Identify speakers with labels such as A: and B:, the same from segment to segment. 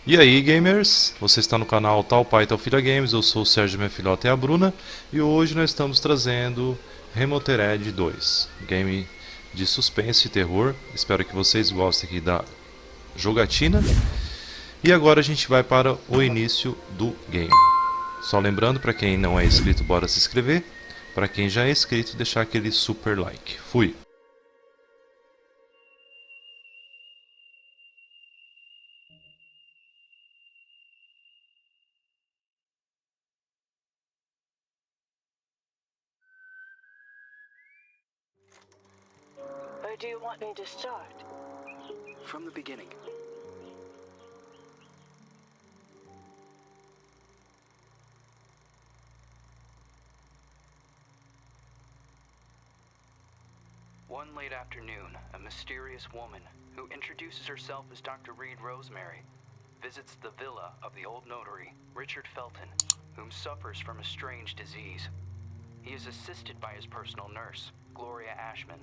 A: E aí gamers, você está no canal Tal Pai Tal Filha Games, eu sou o Sérgio, minha filhota é a Bruna, e hoje nós estamos trazendo Remothered 2, game de suspense e terror. Espero que vocês gostem aqui da jogatina. E agora a gente vai para o início do game. Só lembrando, para quem não é inscrito, bora se inscrever. Para quem já é inscrito, deixar aquele super like. Fui!
B: Or do you want me to start?
C: From the beginning. One late afternoon, a mysterious woman, who introduces herself as Dr. Reed Rosemary, visits the villa of the old notary, Richard Felton, whom suffers from a strange disease. He is assisted by his personal nurse, Gloria Ashman.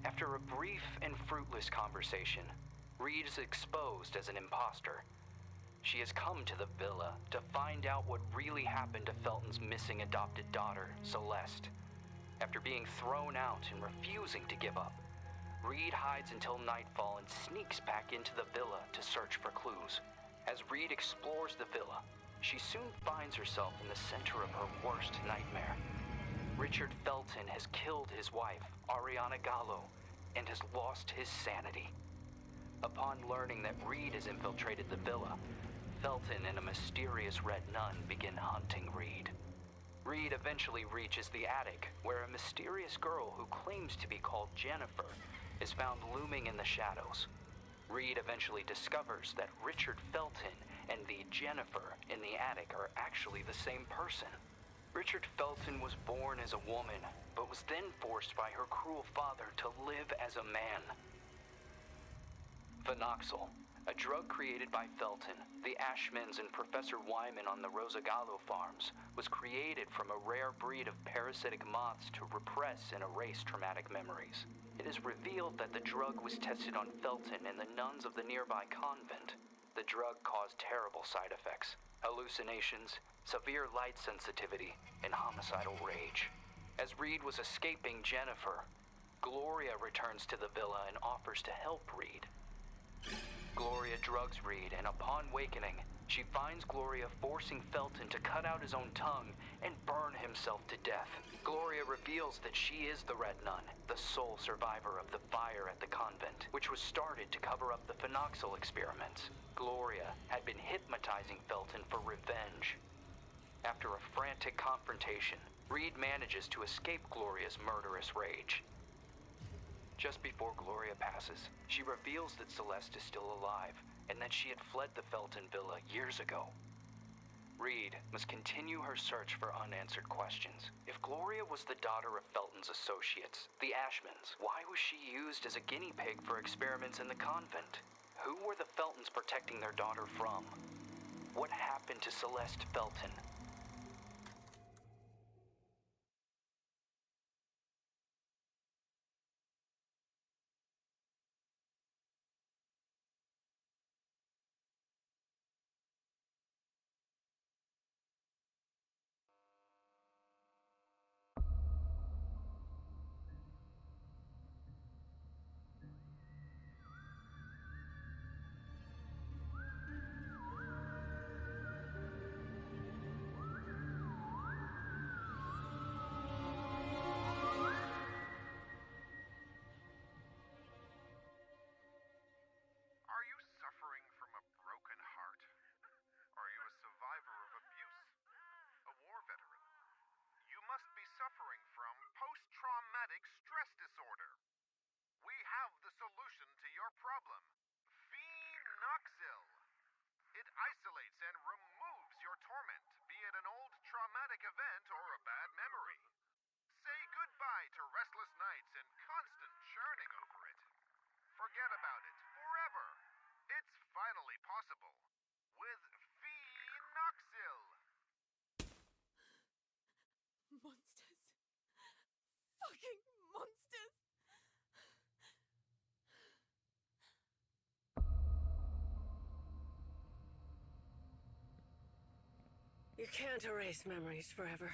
C: After a brief and fruitless conversation, Reed is exposed as an imposter. She has come to the villa to find out what really happened to Felton's missing adopted daughter, Celeste. After being thrown out and refusing to give up, Reed hides until nightfall and sneaks back into the villa to search for clues. As Reed explores the villa, she soon finds herself in the center of her worst nightmare. Richard Felton has killed his wife, Ariana Gallo, and has lost his sanity. Upon learning that Reed has infiltrated the villa, Felton and a mysterious red nun begin hunting Reed. Reed eventually reaches the attic, where a mysterious girl who claims to be called Jennifer is found looming in the shadows. Reed eventually discovers that Richard Felton and the Jennifer in the attic are actually the same person. Richard Felton was born as a woman, but was then forced by her cruel father to live as a man. Phenoxyl, a drug created by Felton, the Ashmans, and Professor Wyman on the Rosagallo farms, was created from a rare breed of parasitic moths to repress and erase traumatic memories. It is revealed that the drug was tested on Felton and the nuns of the nearby convent. The drug caused terrible side effects: hallucinations, severe light sensitivity, and homicidal rage. As Reed was escaping Jennifer, Gloria returns to the villa and offers to help Reed. Gloria drugs Reed, and upon wakening, she finds Gloria forcing Felton to cut out his own tongue and burn himself to death. Gloria reveals that she is the Red Nun, the sole survivor of the fire at the convent, which was started to cover up the Phenoxyl experiments. Gloria had been hypnotizing Felton for revenge. After a frantic confrontation, Reed manages to escape Gloria's murderous rage. Just before Gloria passes, she reveals that Celeste is still alive, and that she had fled the Felton villa years ago. Reed must continue her search for unanswered questions. If Gloria was the daughter of Felton's associates, the Ashmans, why was she used as a guinea pig for experiments in the convent? Who were the Feltons protecting their daughter from? What happened to Celeste Felton?
D: Suffering from post-traumatic stress disorder. We have the solution to your problem. Phenoxyl. It isolates and removes your torment, be it an old traumatic event or a bad memory. Say goodbye to restless nights and constant churning over it. Forget about it forever. It's finally possible with Phenoxyl.
E: Monsters. Fucking monsters.
B: You can't erase memories forever.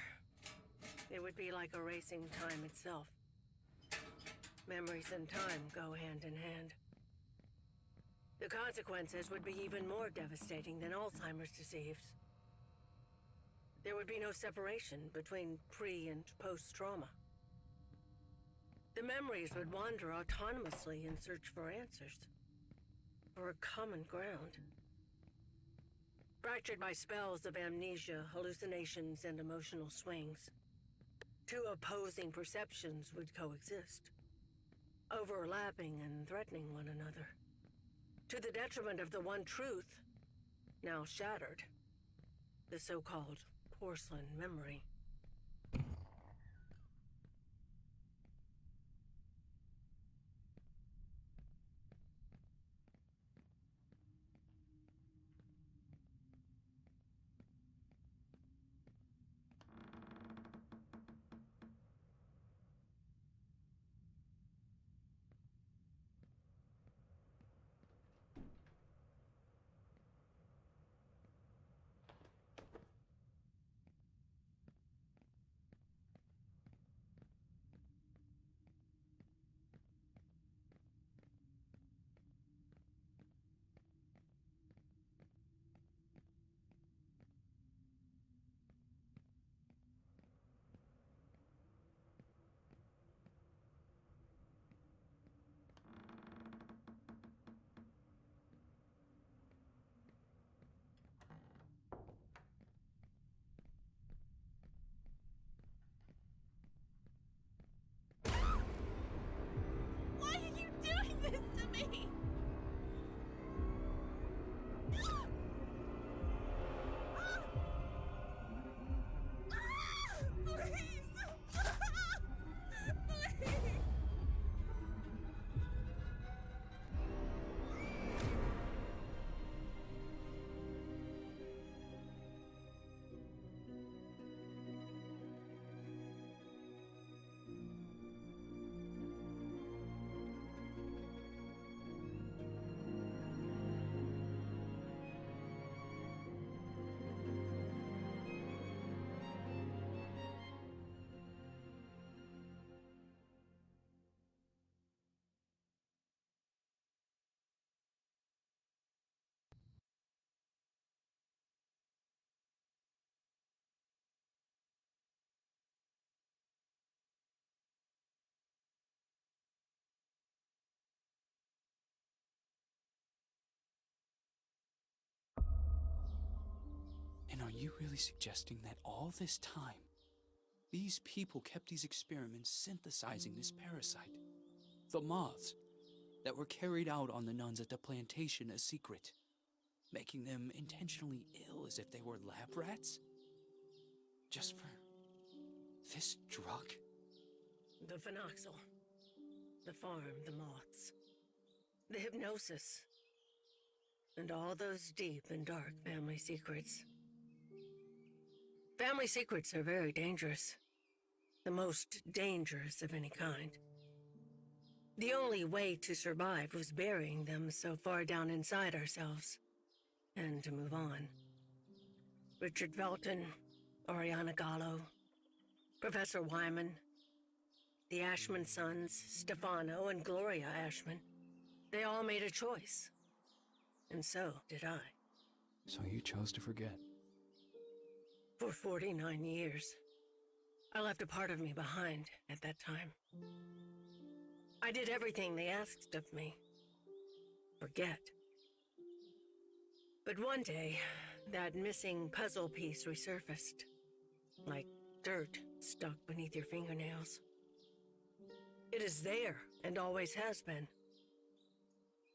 B: It would be like erasing time itself. Memories and time go hand in hand. The consequences would be even more devastating than Alzheimer's disease. There would be no separation between pre- and post-trauma. The memories would wander autonomously in search for answers, for a common ground. Fractured by spells of amnesia, hallucinations, and emotional swings, two opposing perceptions would coexist, overlapping and threatening one another, to the detriment of the one truth, now shattered, the so-called porcelain memory.
E: Why are you doing this to me? Please! Please!
C: And are you really suggesting that all this time, these people kept these experiments synthesizing this parasite? The moths that were carried out on the nuns at the plantation a secret, making them intentionally ill as if they were lab rats? Just for this drug?
B: The phenoxyl, the farm, the moths, the hypnosis, and all those deep and dark family secrets. Family secrets are very dangerous. The most dangerous of any kind. The only way to survive was burying them so far down inside ourselves, and to move on. Richard Felton, Oriana Gallo, Professor Wyman, the Ashman sons, Stefano and Gloria Ashman, they all made a choice. And so did I.
C: So you chose to forget.
B: For 49 years. I left a part of me behind at that time. I did everything they asked of me. Forget. But one day, that missing puzzle piece resurfaced. Like dirt stuck beneath your fingernails. It is there, and always has been.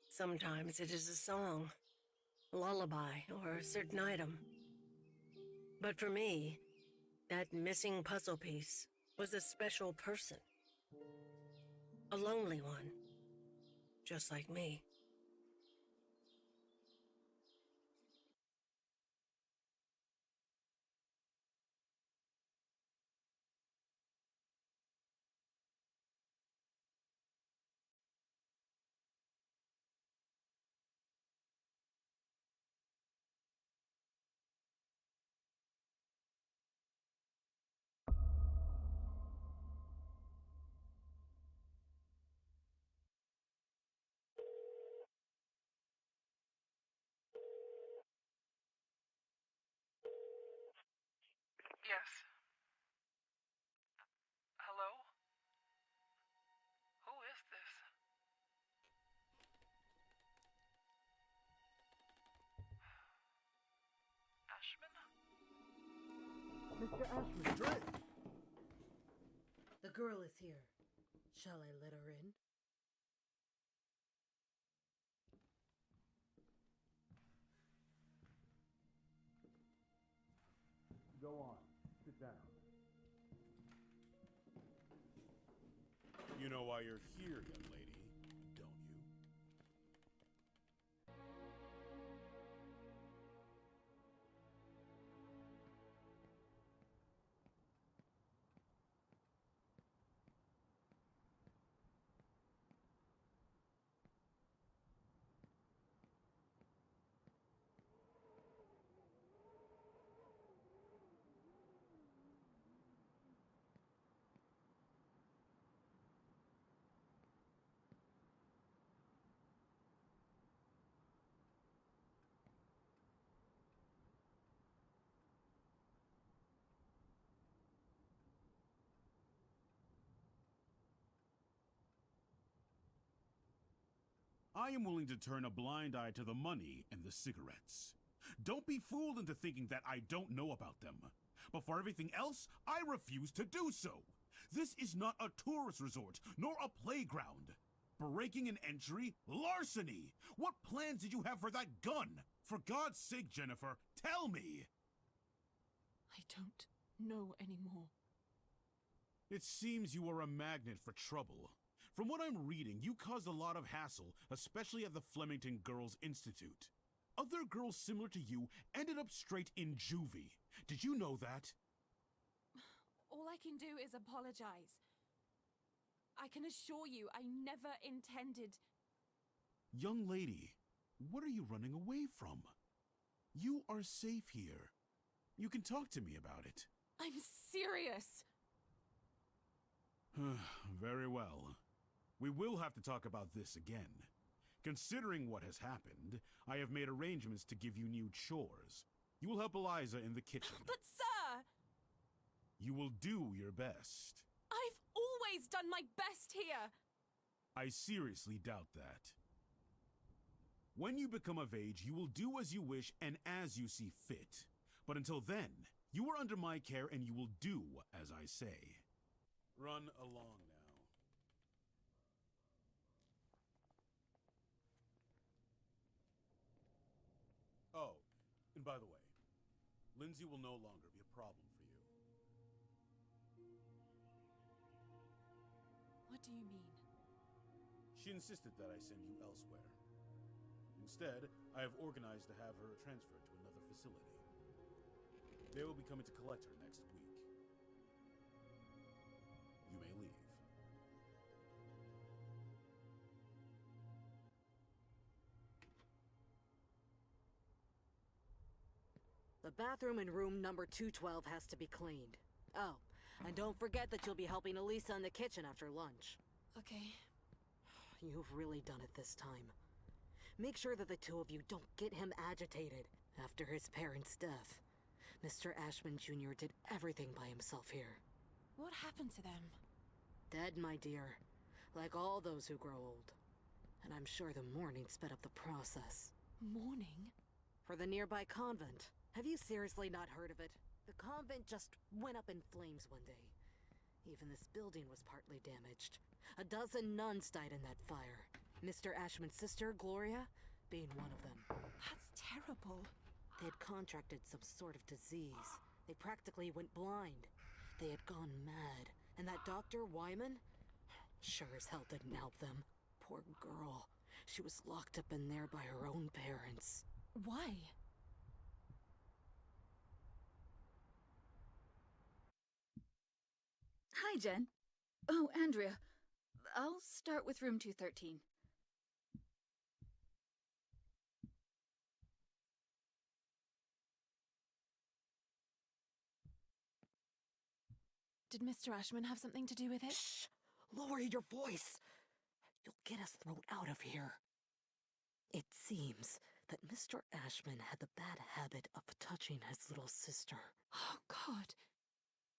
B: Sometimes it is a song, a lullaby, or a certain item. But for me, that missing puzzle piece was a special person. A lonely one, just like me. Mr. Ashman.
F: Drake!
B: The girl is here. Shall I let her in?
F: Go on. Sit down. You know why you're here, young lady, don't you? I am willing to turn a blind eye to the money and the cigarettes. Don't be fooled into thinking that I don't know about them. But for everything else, I refuse to do so. This is not a tourist resort, nor a playground. Breaking an entry? Larceny! What plans did you have for that gun? For God's sake, Jennifer, tell me!
E: I don't know anymore.
F: It seems you are a magnet for trouble. From what I'm reading, you caused a lot of hassle, especially at the Flemington Girls Institute. Other girls similar to you ended up straight in juvie. Did you know that?
E: All I can do is apologize. I can assure you I never intended...
F: Young lady, what are you running away from? You are safe here. You can talk to me about it.
E: I'm serious!
F: Very well. We will have to talk about this again. Considering what has happened, I have made arrangements to give you new chores. You will help Eliza in the kitchen.
E: But sir!
F: You will do your best.
E: I've always done my best here!
F: I seriously doubt that. When you become of age, you will do as you wish and as you see fit. But until then, you are under my care and you will do as I say. Run along now. Oh, and by the way, Lindsay will no longer be a problem for you.
E: What do you mean?
F: She insisted that I send you elsewhere. Instead, I have organized to have her transferred to another facility. They will be coming to collect her next week. You may leave.
B: The bathroom in room number 212 has to be cleaned. Oh, and don't forget that you'll be helping Elisa in the kitchen after lunch.
E: Okay.
B: You've really done it this time. Make sure that the two of you don't get him agitated after his parents' death. Mr. Ashman Jr. did everything by himself here.
E: What happened to them?
B: Dead, my dear. Like all those who grow old. And I'm sure the mourning sped up the process.
E: Mourning?
B: For the nearby convent. Have you seriously not heard of it? The convent just went up in flames one day. Even this building was partly damaged. A dozen nuns died in that fire. Mr. Ashman's sister, Gloria, being one of them.
E: That's terrible.
B: They had contracted some sort of disease. They practically went blind. They had gone mad. And that Dr. Wyman? Sure as hell didn't help them. Poor girl. She was locked up in there by her own parents.
E: Why?
G: Hi, Jen. Oh, Andrea. I'll start with room 213.
E: Did Mr. Ashman have something to do with it?
B: Shh! Lower your voice! You'll get us thrown out of here. It seems that Mr. Ashman had the bad habit of touching his little sister.
E: Oh, God.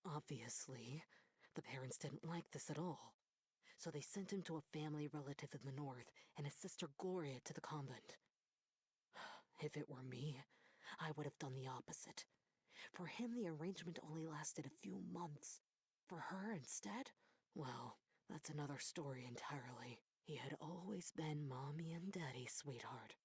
B: Obviously, the parents didn't like this at all. So they sent him to a family relative in the north and his sister Gloria to the convent. If it were me, I would have done the opposite.
H: For him, the arrangement only lasted a few months. For her, instead, well, that's another story entirely. He had always been mommy and daddy's sweetheart.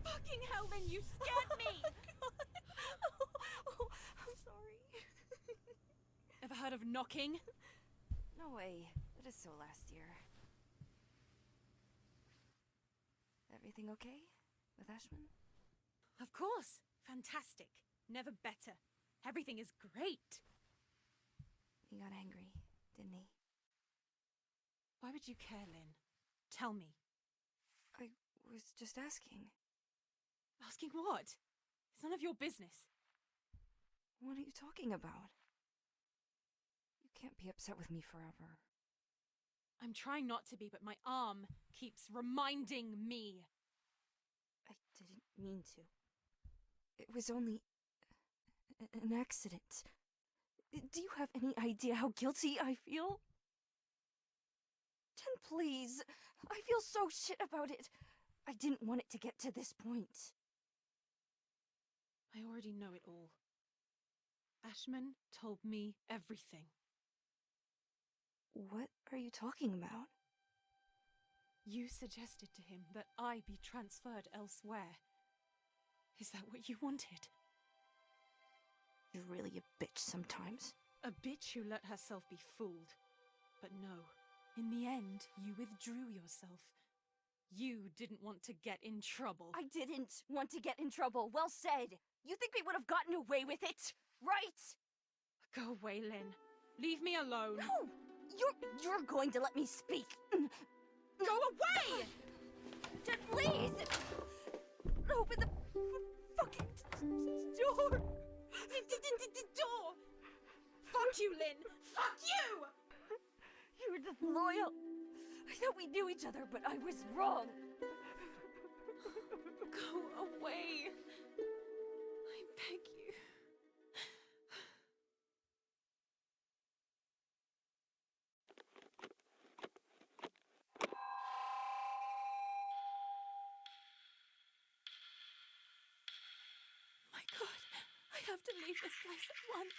E: Fucking hell, Lynn, you scared me!
G: Oh, I'm sorry.
E: Ever heard of knocking?
G: No way. It is so last year. Everything okay with Ashman?
E: Of course. Fantastic. Never better. Everything is great.
G: He got angry, didn't he?
E: Why would you care, Lynn? Tell me.
G: I was just asking.
E: Asking what? It's none of your business.
G: What are you talking about? You can't be upset with me forever.
E: I'm trying not to be, but my arm keeps reminding me.
G: I didn't mean to. It was only an accident. Do you have any idea how guilty I feel? Jen, please. I feel so shit about it. I didn't want it to get to this point.
E: I already know it all. Ashman told me everything.
G: What are you talking about?
E: You suggested to him that I be transferred elsewhere. Is that what you wanted?
G: You're really a bitch sometimes.
E: A bitch who let herself be fooled. But no, in the end, you withdrew yourself. You didn't want to get in trouble.
G: I didn't want to get in trouble. Well said. You think we would have gotten away with it, right?
E: Go away, Lynn. Leave me alone.
G: No! You're going to let me speak.
E: Go away!
G: Jen, please! Open the fucking door!
E: Door! Fuck you, Lynn! Fuck you!
G: You were just loyal. I thought we knew each other, but I was wrong.
E: Go away. I beg you. My God, I have to leave this place at once.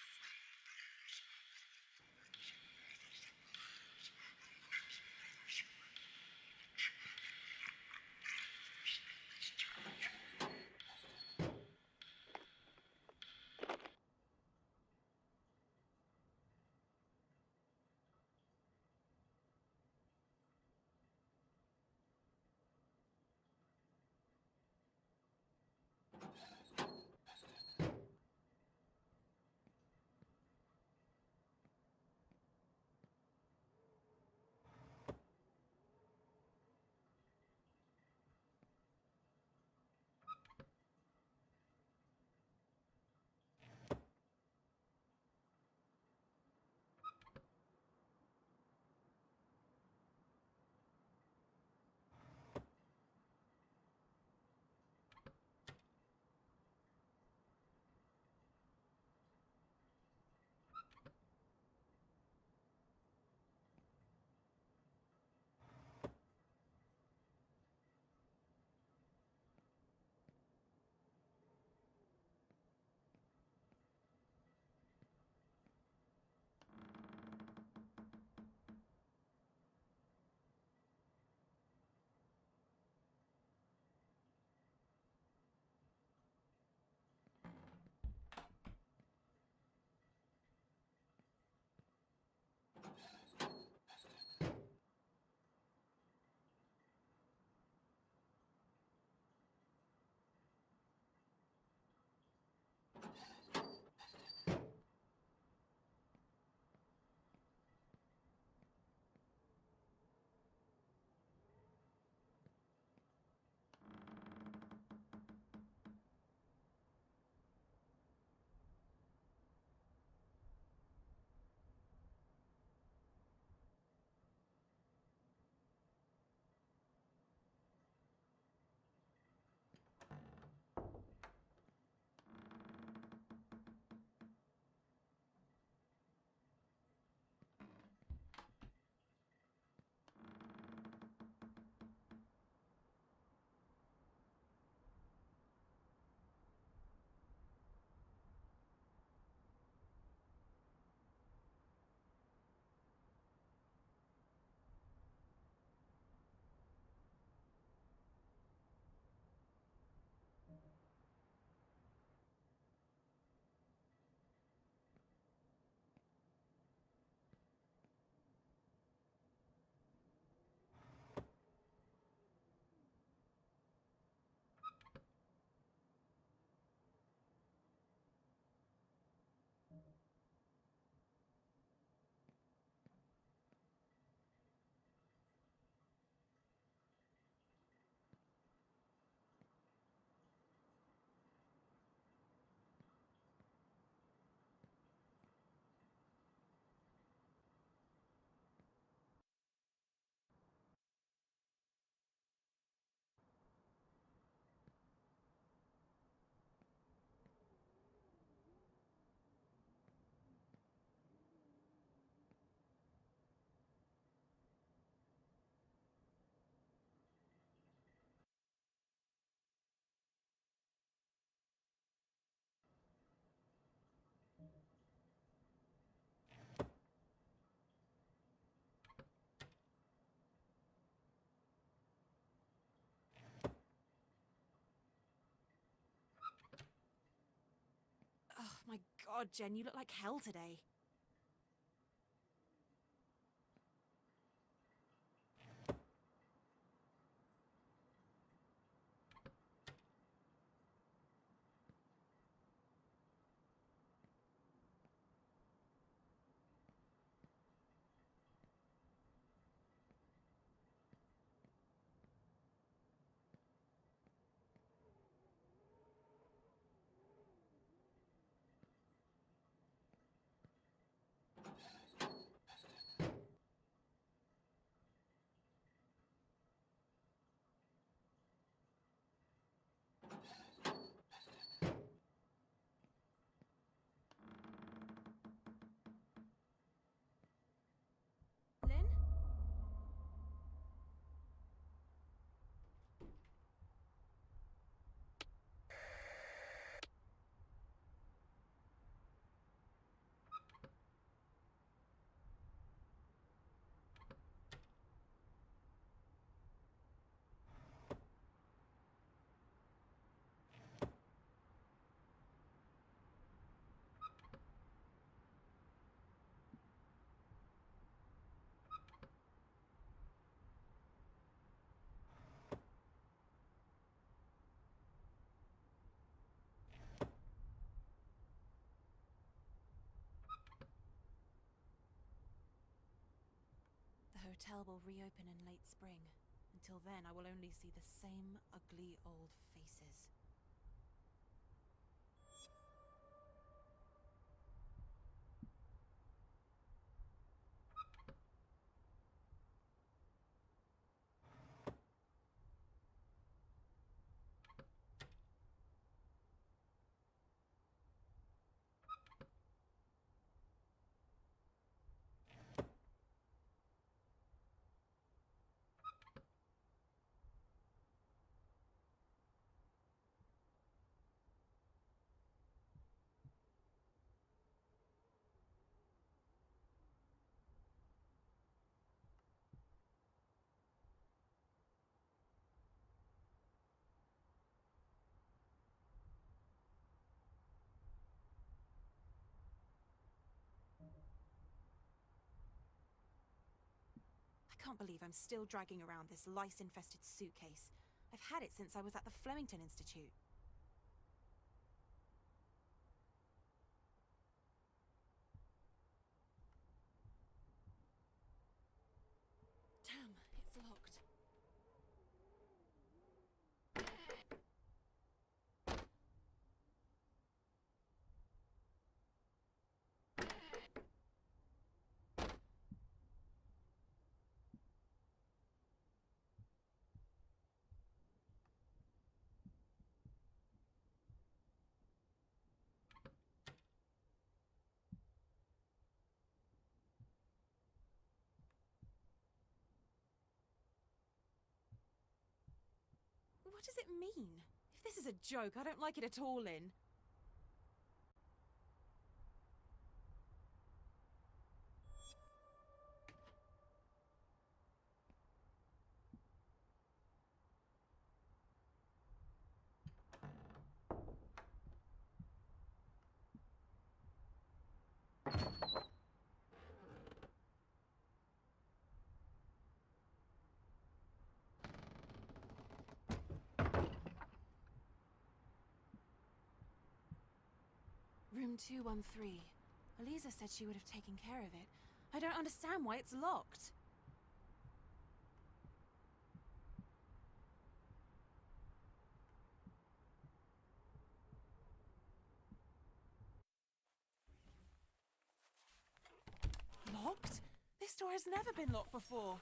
E: God, Jen, you look like hell today. Lynn? The hotel will reopen in late spring. Until then, I will only see the same ugly old faces. I can't believe I'm still dragging around this lice-infested suitcase. I've had it since I was at the Flemington Institute. Damn, it's locked. What does it mean? If this is a joke, I don't like it at all, Lynn. Room 213. Eliza said she would have taken care of it. I don't understand why it's locked. Locked? This door has never been locked before.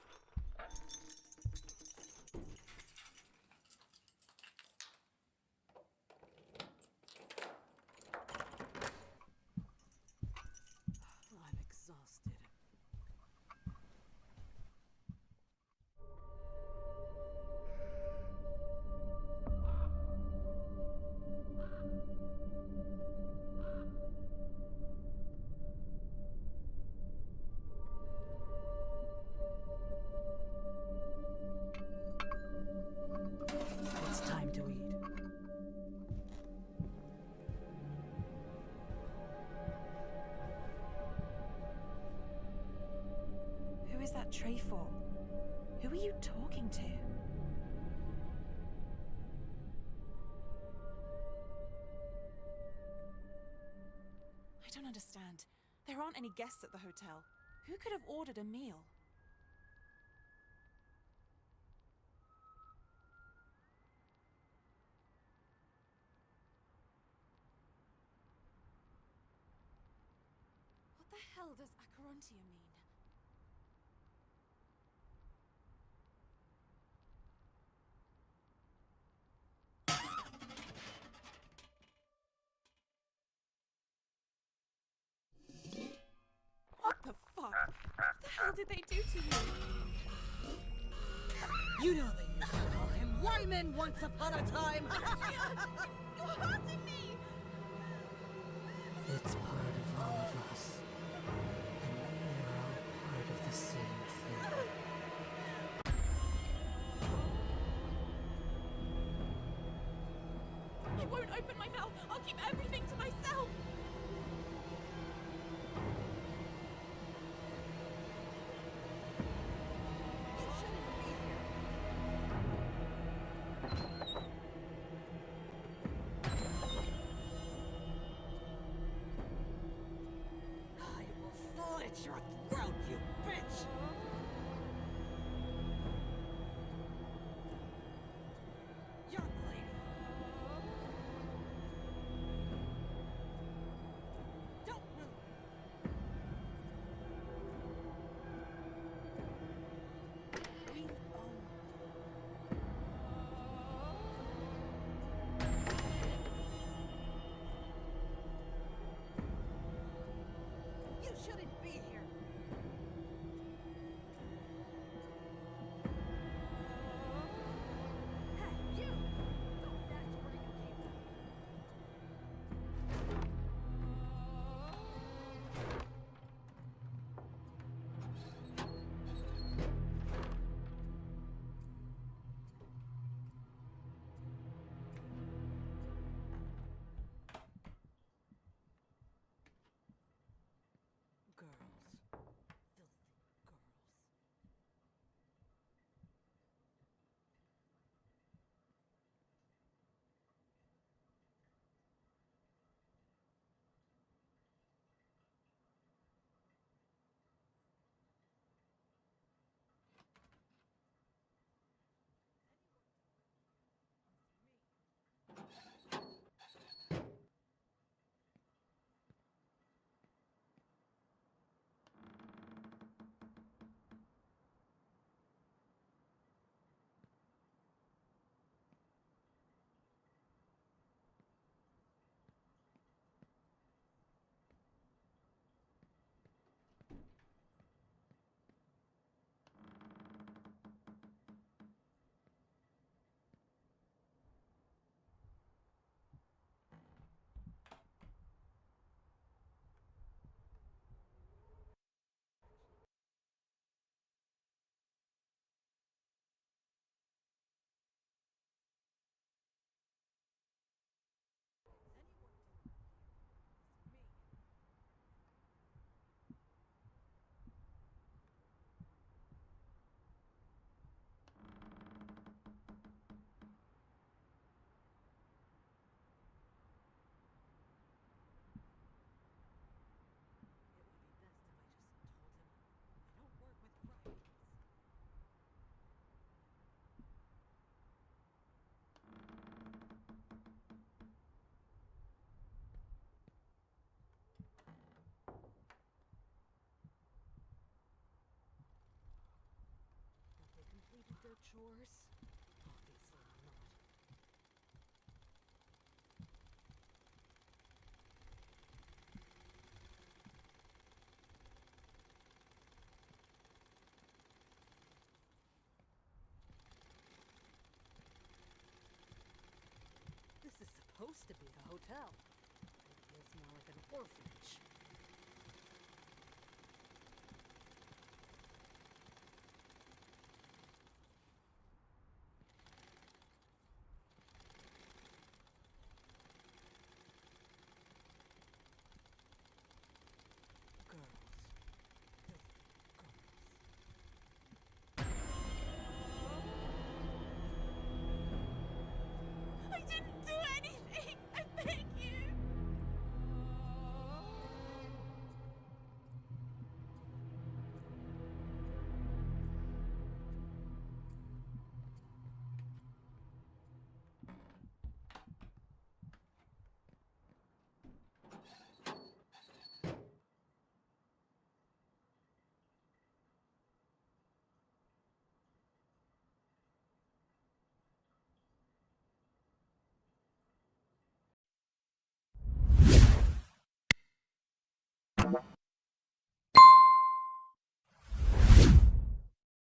H: I'm exhausted.
E: Who are you talking to? I don't understand. There aren't any guests at the hotel. Who could have ordered a meal? What the hell does Acherontia mean? What the fuck? What the hell did they do to you?
H: You know they used to call him Wyman once upon a time!
E: You're hurting me!
H: It's part of all of us. And we are all part of the same thing.
E: I won't open my mouth. I'll keep everything to myself.
H: I will slit your throat, you bitch! Young lady! Don't move! We own you shouldn't be here! Hey, you! Go back to where you came from. Girls. Filthy girls. Completed their chores? Obviously not. This is supposed to be a hotel. It feels more like an orphanage.